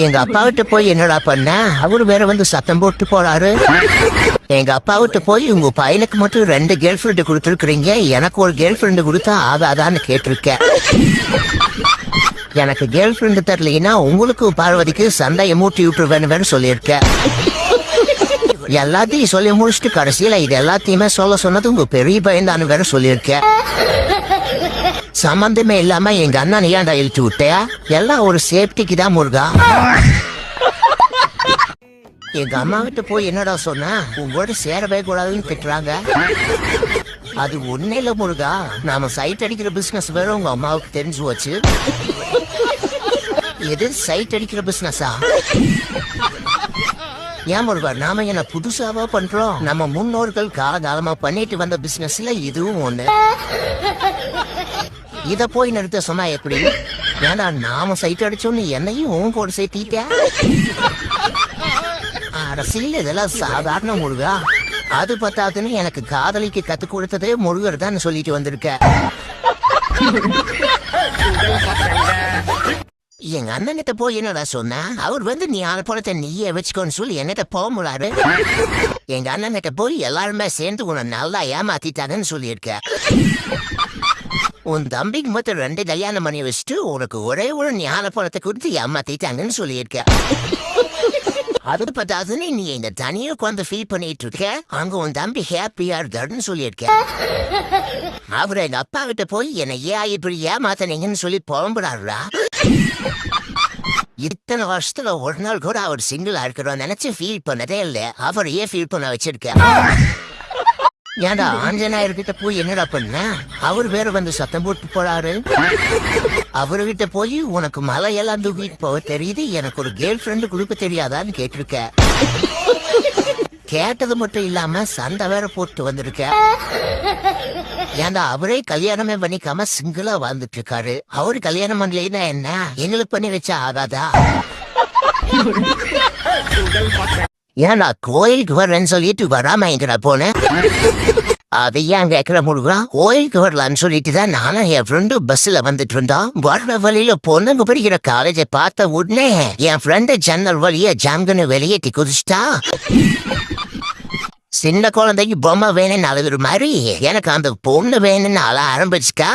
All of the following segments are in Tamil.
எங்க அப்பா விட்டு போய் என்னடா பண்ண? அவரு வேற வந்து சத்தம் போட்டு போறாரு. எங்க அப்பா விட்டு போய் உங்க பையனுக்கு மட்டும் 2 கேர்ள் ஃபிரெண்டு கொடுத்துருக்கீங்க, எனக்கு ஒரு கேர்ள் ஃபிரெண்டு கொடுத்தா ஆகாதான்னு கேட்டிருக்கேன். எனக்கு கேர்ள் ஃபிரெண்டு தரலைன்னா உங்களுக்கு பார்வதிக்கு சண்டையை மூட்டி விட்டுருவேன்னு வேற சொல்லியிருக்கேன். எல்லாத்தையும் சொல்லி முடிச்சுட்டு கடைசியில இது எல்லாத்தையுமே சொல்ல சொன்னது உங்க பெரிய பையன் வேற சொல்லியிருக்கேன். சம்பந்தமே இல்லாம எங்க அண்ணன் ஏன்டா இழுத்து விட்டியா? எல்லாம் ஒரு சேஃப்டிக்கு தான் முருகா. எங்க அம்மா கிட்ட போய் என்னடா சொன்ன? உங்களோட சேரவே கூடாதுன்னு திட்டுறாங்க. அது ஒன்னே இல்ல முருகா, நாம சைட் அடிக்கிற பிசினஸ் வேற உங்க அம்மாவுக்கு தெரிஞ்சு வச்சு. எது சைட் அடிக்கிற பிசினஸா? ஏன் முருகா, நாம என்ன புதுசாவா பண்றோம்? நம்ம முன்னோர்கள் காலகாலமா பண்ணிட்டு வந்த பிசினஸ்ல இதுவும் ஒண்ணு. இத போய் நிறுத்த சொன்னா எப்படி? ஏன்னா நாம சைட் அடிச்சோன்னு என்னையும் உன் கூட சேர்த்திட்ட. அரசியல் இதெல்லாம் சாதாரண முருகா. அது பத்தாதுன்னு எனக்கு காதலிக்கு கத்து கொடுத்ததே முருகர் தான் சொல்லிட்டு வந்திருக்க. எங்க அண்ணன்கிட்ட போய் என்னடா சொன்ன? அவர் வந்து நீ பணத்தை நீயே வச்சுக்கோன்னு சொல்லி என்னட்ட போக முடியாது. எங்க அண்ணன்கிட்ட போய் எல்லாருமே சேர்ந்து உன்னை நல்லா ஏமாத்திட்டாங்கன்னு சொல்லியிருக்க. உன் தம்பிக்கு மட்டும் 2 கல்யாணம் பண்ணி வச்சுட்டு உனக்கு ஒரே ஒரு ஞான பணத்தை கொடுத்து ஏமாத்திட்டாங்கன்னு சொல்லியிருக்க. அது பத்தாதுன்னு நீ இந்த தனியா உட்காந்து ஃபீல் பண்ணிட்டு இருக்க. அங்க உன் தம்பி ஹாப்பியா இருக்காருன்னு சொல்லியிருக்க. அவரு எங்க அப்பா கிட்ட போய் என்னை ஏன் இப்படி ஏமாத்தனீங்கன்னு சொல்லி புலம்புறாருடா. இத்தனை வருஷத்துல ஒரு நாள் கூட அவர் சிங்கிளா இருக்கிறோம் நினைச்சு ஃபீல் பண்ணதே இல்ல. அவர் ஏன் ஃபீல் பண்ண வச்சிருக்க? ஏன்டா ஆஞ்சநாயர்கிட்ட போய் என்னடா பண்ண? அவர் வேற வந்து சத்தம் போட்டு போறாரு. அவர்கிட்ட போய் உனக்கு மலையெல்லாம் தூக்கிட்டு போக தெரியுது, எனக்கு ஒரு கேர்ள் ஃபிரெண்டு கொடுக்க தெரியாதான்னு கேட்டிருக்க. கேட்டது மட்டும் இல்லாம சண்டை வேற போட்டு வந்திருக்க. ஏன்டா அவரே கல்யாணமே பண்ணிக்காம சிங்கிளா வாழ்ந்துட்டு இருக்காரு. அவரு கல்யாணம் பண்ணலைன்னா என்ன, எங்களுக்கு பண்ணி வச்சா ஆகாதா? ஏன்னா கோயிலுக்கு வரேன்னு சொல்லிட்டு வராம எங்கடா போனேன்? அது ஏன் கேட்கிற முருகா? கோயிலுக்கு வரலான்னு சொல்லிட்டு தான் நானும் என் ஃப்ரெண்டு பஸ்ல வந்துட்டு இருந்தோம். வர்ற வழியில பொண்ணுங்க படிக்கிற காலேஜை பார்த்த உடனே என் ஃப்ரெண்டு ஜன்னல் வழிய ஜாம்கன்னு வெளியேற்றி குதிச்சுட்டா. சின்ன குழந்தைக்கு பொம்மை வேணும்னு அழுகுற மாதிரி எனக்கு அந்த பொண்ணு வேணும்னு அழ ஆரம்பிச்சுக்கா.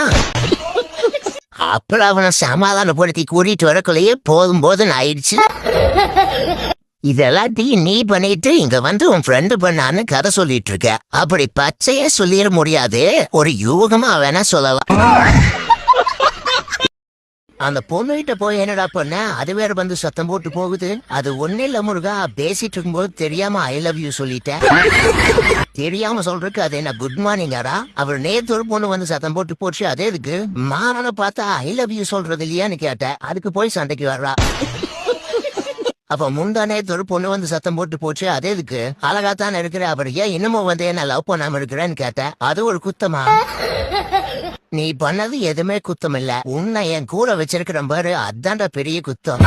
அப்புறம் அவனை சமாதானப்படுத்தி கூட்டிட்டு வரக்குள்ளேயே போதும் போதுன்னு ஆயிடுச்சு. இதெல்லாத்தையும் நீ பண்ணிட்டு இங்க வந்து உன் ஃப்ரெண்டு பண்ணான்னு கதை சொல்லிட்டு இருக்க. அப்படி பச்சையே சொல்லிட முடியாது, ஒரு யூகமா வேணா சொல்லலாம். அந்த பொண்ணுகிட்ட போய் என்னடா பண்ண? அது வேற வந்து சத்தம் போட்டு போகுது. அது ஒண்ணு இல்ல முருகா, பேசிட்டு இருக்கும்போது தெரியாம ஐ லவ் யூ சொல்லிட்டேன். தெரியாம சொல்றதுக்கு அது என்ன குட் மார்னிங்காரா? அவர் நேத்து ஒரு பொண்ணு வந்து சத்தம் போட்டு போச்சு, அதே இதுக்கு மாறன பார்த்தா ஐ லவ் யூ சொல்றது இல்லையான்னு கேட்டேன். அதுக்கு போய் சண்டைக்கு வர்றா. அப்ப முந்தானே ஒரு பொண்ணு வந்து சத்தம் போட்டு போச்சு, அதே இதுக்கு அழகாத்தான் இருக்கிற, அவர் ஏன் இன்னமும் வந்து என்ன லவ் பண்ணாம இருக்கிறேன்னு கேட்டேன். அது ஒரு குத்தமா? நீ பண்ணது எதுவுமே குத்தம் இல்ல, உன்னை என் கூட வச்சிருக்கிற பாரு, அதான்டா பெரிய குத்தம்.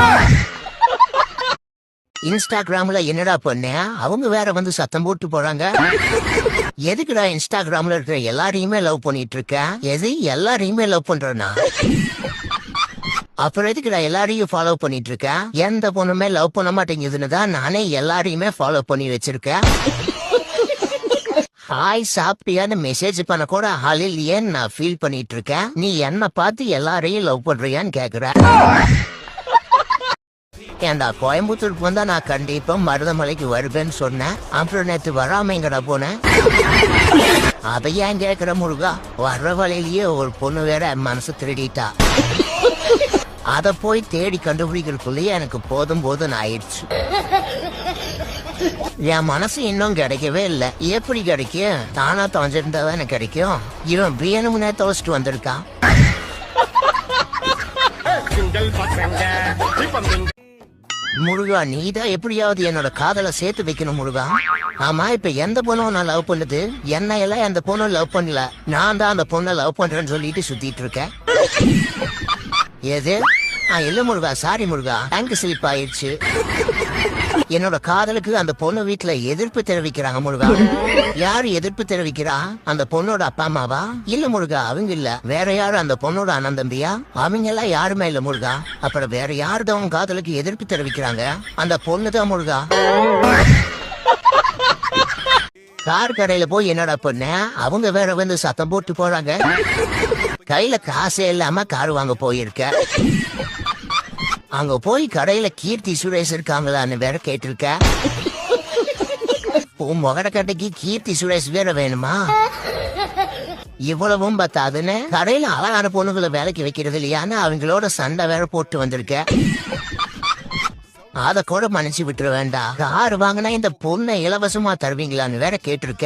இன்ஸ்டாகிராம்ல என்னடா பண்ண? அவங்க வேற வந்து சத்தம் போட்டு போறாங்க. எதுக்குடா இன்ஸ்டாகிராம்ல இருக்கிற எல்லாரையுமே லவ் பண்ணிட்டு இருக்க? எது எல்லாரையுமே லவ் பண்றனா? அப்புறம் எதுக்குடா எல்லாரையும் ஃபாலோ பண்ணிட்டு இருக்கேன்? எந்த பொண்ணுமே லவ் பண்ண மாட்டேங்குதுன்னு தான் நானே எல்லாரையுமே ஃபாலோ பண்ணி வச்சிருக்கேன். ஹாய் சாப்பிட்டியான்னு மெசேஜ் பண்ண கூட ஆள் இல்லையேன்னு நான் ஃபீல் பண்ணிட்டு இருக்கேன். நீ என்ன பார்த்து எல்லாரையும் லவ் பண்றியான்னு கேக்குற. ஏன்டா கோயம்புத்தூருக்கு வந்தா நான் கண்டிப்பா மருதமலைக்கு வருவேன்னு சொன்னேன். அப்புறம் நேற்று வராமங்கடா போனேன். அதை ஏன் கேக்குற முருகா? வர்ற வழியிலேயே ஒரு பொண்ணு வேற மனசு திருடிட்டா. அத போய் தேடி கண்டுபிடிக்கிறதுக்குள்ளேயே எனக்கு போதும் போதும் ஆயிடுச்சு. என் மனசு இன்னும் கிடைக்கவே இல்லை. எப்படி கிடைக்கும்? தானா தொலைஞ்சிருந்தாதான் எனக்கு கிடைக்கும். இவன் வேணும்னே தொலைச்சிட்டு வந்திருக்கான். முருகா, நீதான் எப்படியாவது என்னோட காதலை சேர்த்து வைக்கணும் முருகா. ஆமா, இப்ப எந்த பொண்ணும் நான் லவ் பண்ணுது? என்ன எல்லாம் அந்த பொண்ணு லவ் பண்ணல, நான் தான் அந்த பொண்ணை லவ் பண்றேன்னு சொல்லிட்டு சுத்திட்டு இருக்கேன். எது? இல்ல முருகா, சாரி முருகா, டேங்க் ஸ்லிப் ஆயிடுச்சு. என்னோட காதலுக்கு அந்த பொண்ணு வீட்டுல எதிர்ப்பு தெரிவிக்கிறாங்க முருகா. யாரு எதிர்ப்பு தெரிவிக்கிறா? அந்த பொண்ணோட அப்பா அம்மாவா? இல்ல முருகா, அவங்க இல்ல. வேற யாரு? அந்த பொண்ணோட அண்ணன் தம்பியா? அவங்க எல்லாம் யாருமே இல்ல முருகா. அப்புறம் வேற யாருதான் காதலுக்கு எதிர்ப்பு தெரிவிக்கிறாங்க? அந்த பொண்ணுதான் முருகா. கார் கடையில போய் என்னடா பொண்ணு, அவங்க வேற வந்து சத்தம் போட்டு போறாங்க. கையில காசே இல்லாம கார் வாங்க போயிருக்க. அங்க போய் கடையில கீர்த்தி சுரேஷ் இருக்காங்களான்னு வேற கேட்டிருக்க. முகர கட்டைக்கு கீர்த்தி சுரேஷ் வேற வேணுமா? இவ்வளவும் பத்தாதுன்னு கடையில அழகான பொண்ணுகளை வேலைக்கு வைக்கிறது இல்லையான்னு அவங்களோட சண்டை வேற போட்டு வந்திருக்க. அத கூட மன்னிச்சு விட்டுற வேண்டாம். கார் வாங்கினா இந்த பொண்ணை இலவசமா தருவீங்களான்னு வேற கேட்டிருக்க.